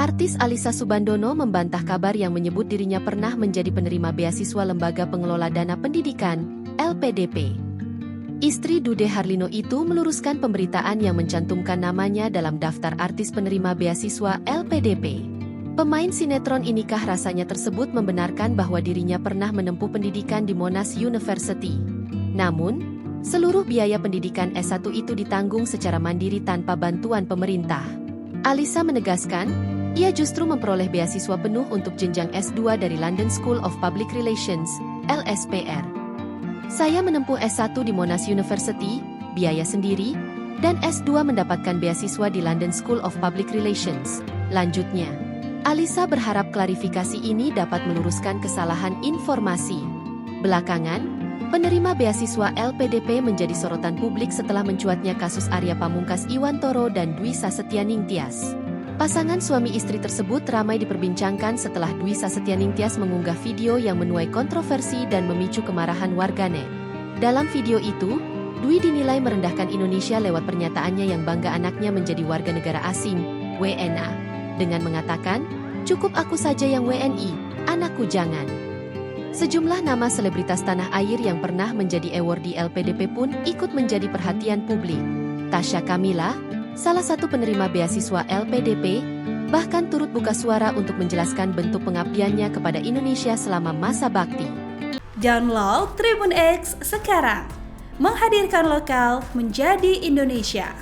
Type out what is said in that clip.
Artis Alyssa Soebandono membantah kabar yang menyebut dirinya pernah menjadi penerima beasiswa Lembaga Pengelola Dana Pendidikan, LPDP. Istri Dude Harlino itu meluruskan pemberitaan yang mencantumkan namanya dalam daftar artis penerima beasiswa LPDP. Pemain sinetron Inikah Rasanya tersebut membenarkan bahwa dirinya pernah menempuh pendidikan di Monash University. Namun, seluruh biaya pendidikan S1 itu ditanggung secara mandiri tanpa bantuan pemerintah. Alyssa menegaskan, ia justru memperoleh beasiswa penuh untuk jenjang S2 dari London School of Public Relations, LSPR. Saya menempuh S1 di Monash University, biaya sendiri, dan S2 mendapatkan beasiswa di London School of Public Relations. Lanjutnya, Alyssa berharap klarifikasi ini dapat meluruskan kesalahan informasi. Belakangan, penerima beasiswa LPDP menjadi sorotan publik setelah mencuatnya kasus Arya Pamungkas Iwantoro dan Dwi Sasetyaning Tias. Pasangan suami istri tersebut ramai diperbincangkan setelah Dwi Sasetyaning Tias mengunggah video yang menuai kontroversi dan memicu kemarahan warganet. Dalam video itu, Dwi dinilai merendahkan Indonesia lewat pernyataannya yang bangga anaknya menjadi warga negara asing, WNA, dengan mengatakan, "Cukup aku saja yang WNI, anakku jangan." Sejumlah nama selebritas tanah air yang pernah menjadi awardee LPDP pun ikut menjadi perhatian publik. Tasya Kamila, salah satu penerima beasiswa LPDP, bahkan turut buka suara untuk menjelaskan bentuk pengabdiannya kepada Indonesia selama masa bakti. Download Tribun X sekarang, menghadirkan lokal menjadi Indonesia.